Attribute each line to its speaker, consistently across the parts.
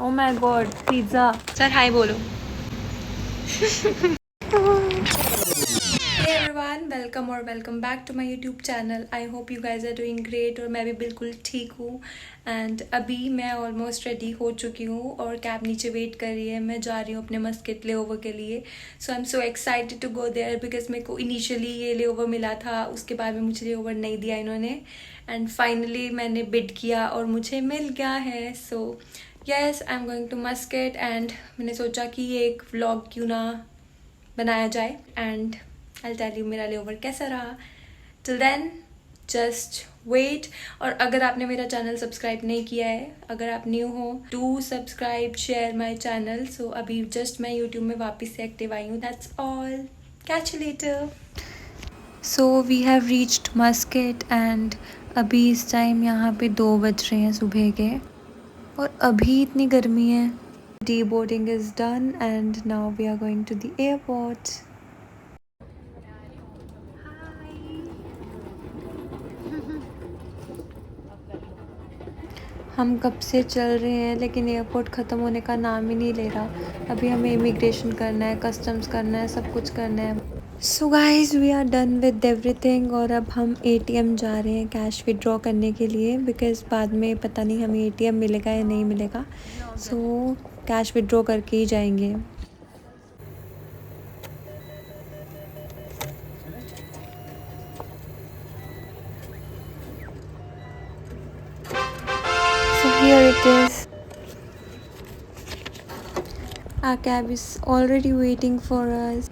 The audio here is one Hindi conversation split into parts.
Speaker 1: O my God pizza. Sir hi बोलो। हे एवरीवन, वेलकम और welcome back to my YouTube channel. I hope you guys are doing great और मैं भी बिल्कुल ठीक हूँ। एंड अभी मैं ऑलमोस्ट रेडी हो चुकी हूँ और कैब नीचे वेट कर रही है। मैं जा रही हूँ अपने मस्कट ले ओवर के लिए। So I am so excited to go there because मेरे को इनिशियली ये ले ओवर मिला था, उसके बाद में मुझे ले ओवर नहीं दिया इन्होंने। एंड फाइनली मैंने बिड किया और मुझे मिल गया है। So yes, I am going to Muscat and मैंने सोचा कि ये एक व्लॉग क्यों ना बनाया जाए एंड आई टेल यू मेरा लेओवर कैसा रहा। Till then just wait. और अगर आपने मेरा चैनल सब्सक्राइब नहीं किया है, अगर आप न्यू हो, do subscribe share my channel. So अभी जस्ट मैं यूट्यूब में वापस से एक्टिव आई हूँ। That's all, catch you later. So we have reached Muscat and अभी इस टाइम यहाँ पे 2 बज रहे हैं सुबह के और अभी इतनी गर्मी है। Deboarding is done and now we are going to the airport. हम कब से चल रहे हैं लेकिन एयरपोर्ट ख़त्म होने का नाम ही नहीं ले रहा। अभी हमें इमिग्रेशन करना है, कस्टम्स करना है, सब कुछ करना है। So guys we are done with everything और अब हम एटीएम जा रहे हैं कैश विड्रॉ करने के लिए बिकॉज़ बाद में पता नहीं हमें एटीएम मिलेगा या नहीं मिलेगा। सो कैश विड्रॉ करके ही जाएंगे। So here it is. Our cab is already waiting for us.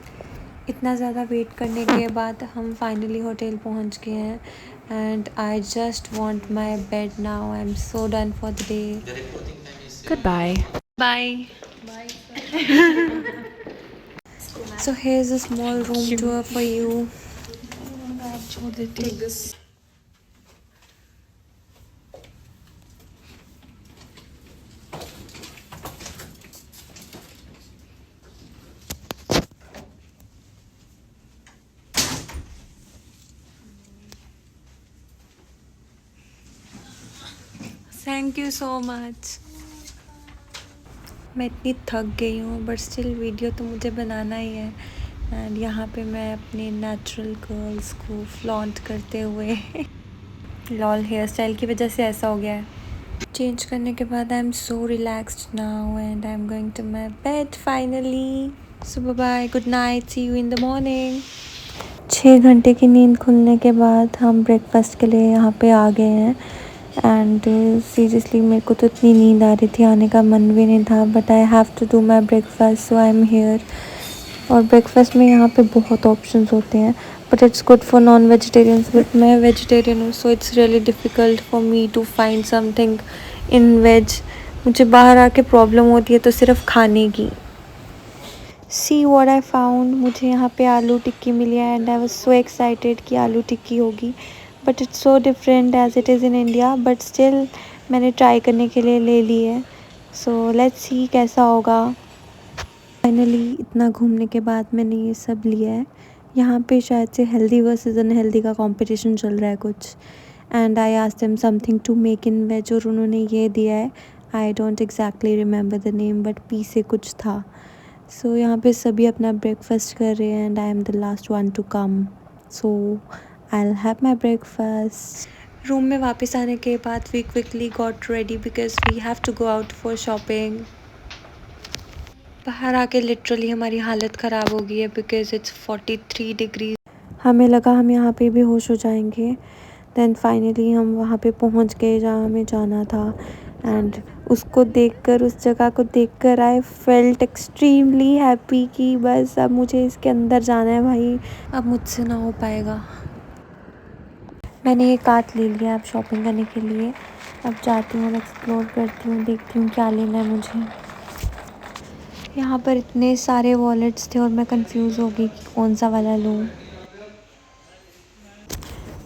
Speaker 1: इतना ज़्यादा वेट करने के बाद हम फाइनली होटल पहुंच गए हैं and I just want my bed now. I am so done for the day.
Speaker 2: Goodbye.
Speaker 1: Bye. So here's a small room tour for you.
Speaker 2: Take this.
Speaker 1: Thank you so much. मैं इतनी थक गई हूँ बट स्टिल वीडियो तो मुझे बनाना ही है एंड यहाँ पे मैं अपने नेचुरल कर्ल्स को फ्लॉन्ट करते हुए लॉल हेयर स्टाइल की वजह से ऐसा हो गया है। चेंज करने के बाद I am so relaxed now and I am going to my bed finally. So bye, good night, see you in the morning. 6 घंटे की नींद खुलने के बाद हम ब्रेकफास्ट के लिए यहाँ पे आ गए हैं एंड सीरियसली मेरे को तो इतनी नींद आ रही थी, आने का मन भी नहीं था but I have to do my breakfast so I am here. और ब्रेकफास्ट में यहाँ पे बहुत ऑप्शंस होते हैं but it's good for non vegetarians but मैं वेजिटेरियन हूँ so it's really difficult for me to find something in veg. मुझे बाहर आके प्रॉब्लम होती है तो सिर्फ खाने की। See what I found. मुझे यहाँ पे आलू टिक्की मिली है and I was so excited कि आलू टिक्की होगी but it's so different as it is in India but still मैंने ट्राई करने के लिए ले ली है। सो लेट्स सी कैसा होगा। फाइनली इतना घूमने के बाद मैंने ये सब लिया है। यहाँ पे शायद से हेल्दी वर्सेस अनहेल्दी का कंपटीशन चल रहा है कुछ and I asked them something to make in veg और उन्होंने ये दिया है। I don't exactly remember the name but P से कुछ था। सो यहाँ पे सभी अपना ब्रेकफास्ट कर रहे हैं and I am the last one to come. So I will have my breakfast. Room में वापस आने के बाद we quickly got ready because we have to go out for shopping. बाहर आके लिटरली हमारी हालत ख़राब हो गई है बिकॉज इट्स 43 डिग्री। हमें लगा हम यहाँ पे भी होश हो जाएंगे। देन फाइनली हम वहाँ पे पहुँच गए जहाँ हमें जाना था एंड उसको देखकर, उस जगह को देखकर आई फेल्ट एक्सट्रीमली हैप्पी कि बस अब मुझे इसके अंदर जाना है भाई, अब मुझसे ना हो पाएगा। मैंने ये कार्ट ले लिया अब शॉपिंग करने के लिए। अब जाती हूँ, एक्सप्लोर करती हूँ, देखती हूँ क्या लेना है मुझे। यहाँ पर इतने सारे वॉलेट्स थे और मैं कंफ्यूज़ हो गई कि कौन सा वाला लूँ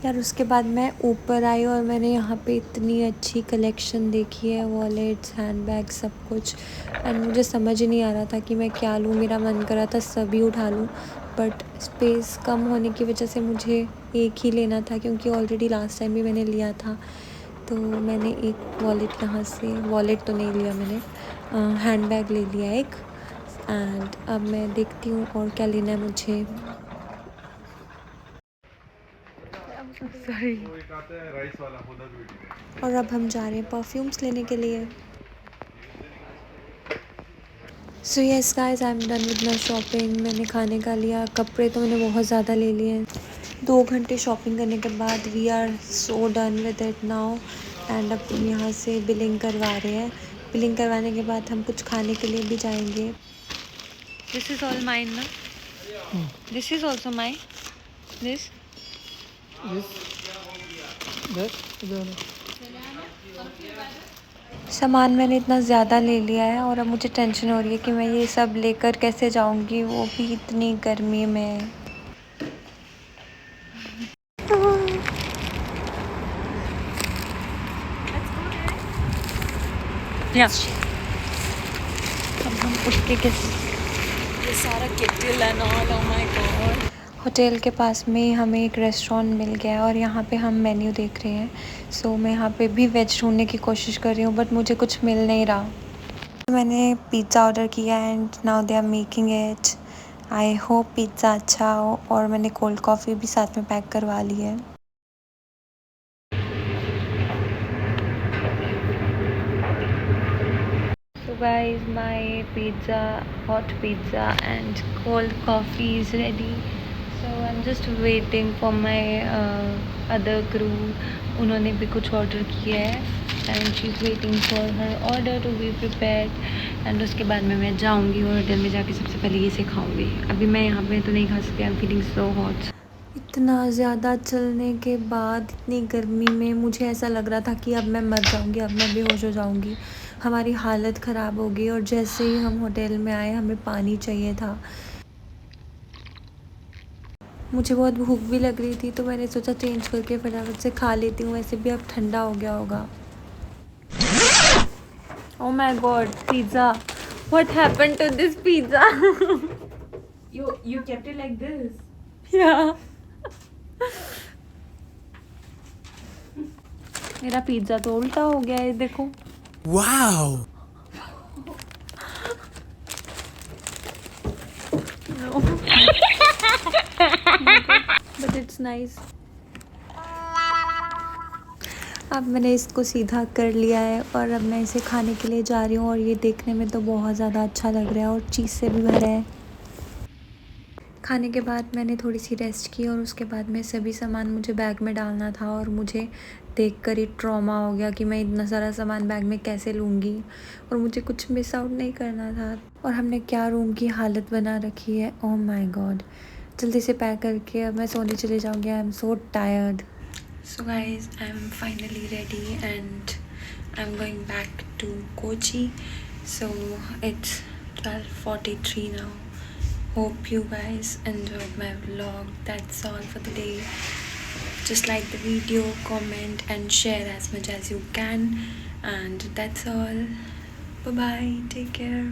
Speaker 1: यार। उसके बाद मैं ऊपर आई और मैंने यहाँ पे इतनी अच्छी कलेक्शन देखी है, वॉलेट्स, हैंडबैग, सब कुछ एंड मुझे समझ ही नहीं आ रहा था कि मैं क्या लूँ। मेरा मन कर रहा था सभी उठा लूँ बट स्पेस कम होने की वजह से मुझे एक ही लेना था क्योंकि ऑलरेडी लास्ट टाइम भी मैंने लिया था। तो मैंने एक वॉलेट यहाँ से, वॉलेट तो नहीं लिया मैंने, हैंड बैग ले लिया एक। एंड अब मैं देखती हूँ और क्या लेना है मुझे। सॉरी। और अब हम जा रहे हैं परफ्यूम्स लेने के लिए। So yes guys, I am done with my shopping. मैंने खाने का लिया, कपड़े तो मैंने बहुत ज़्यादा ले लिए हैं। 2 घंटे शॉपिंग करने के बाद we are so done with it now. And अब हम यहाँ से बिलिंग करवा रहे हैं। बिलिंग करवाने के बाद हम कुछ खाने के लिए भी जाएंगे। दिस इज़ ऑल माइन ना? This is also mine? This सामान मैंने इतना ज़्यादा ले लिया है और अब मुझे टेंशन हो रही है कि मैं ये सब लेकर कैसे जाऊंगी, वो भी इतनी गर्मी में। अब हम उठ के कैसे, ये सारा kettle and all, oh my God. Hotel के पास में हमें एक रेस्टोरेंट मिल गया और यहाँ पे हम मेन्यू देख रहे हैं। सो मैं यहाँ पे भी वेज ढूंढने की कोशिश कर रही हूँ बट मुझे कुछ मिल नहीं रहा। मैंने पिज़्ज़ा ऑर्डर किया and now they are making it. I hope pizza अच्छा हो। और मैंने कोल्ड कॉफ़ी भी साथ में पैक करवा ली है। So guys, my pizza, hot pizza and cold coffee is ready. So I'm just waiting for my other crew. उन्होंने भी कुछ ऑर्डर किया है and she's waiting for her order to be prepared. and उसके बाद में मैं जाऊँगी और होटल में जाके सबसे पहले ये से खाऊँगी। अभी मैं यहाँ पे तो नहीं खा सकती, I'm feeling so hot. इतना ज़्यादा चलने के बाद इतनी गर्मी में मुझे ऐसा लग रहा था कि अब मैं मर जाऊँगी, अब मैं बेहोश हो जाऊँगी। हमारी हालत ख़राब हो गई और जैसे ही हम होटल में आए हमें पानी चाहिए था। मुझे बहुत भूख भी लग रही थी तो मैंने सोचा चेंज करके फटाफट से खा लेती हूँ, वैसे भी अब ठंडा हो गया होगा। Oh my God, pizza, what happened to this pizza?
Speaker 2: You kept it like this.
Speaker 1: या मेरा पिज़्ज़ा तो उल्टा हो गया है, देखो।
Speaker 3: Wow!
Speaker 1: No. But it's nice. अब मैंने इसको सीधा कर लिया है और अब मैं इसे खाने के लिए जा रही हूँ और ये देखने में तो बहुत ज़्यादा अच्छा लग रहा है और चीज़ से भी भरा है। खाने के बाद मैंने थोड़ी सी रेस्ट की और उसके बाद में सभी सामान मुझे बैग में डालना था और मुझे देखकर ही ट्रॉमा हो गया कि मैं इतना सारा सामान बैग में कैसे लूँगी और मुझे कुछ मिस आउट नहीं करना था। और हमने क्या रूम की हालत बना रखी है, ओह माय गॉड। जल्दी से पैक करके अब मैं सोने चले जाऊँगी, I am so tired. So guys, I am finally ready and I am going back to Kochi. So it's 12:43 now. Hope you guys enjoyed my vlog. That's all for the day. Just like the video, comment and share as much as you can. And that's all. Bye bye. Take care.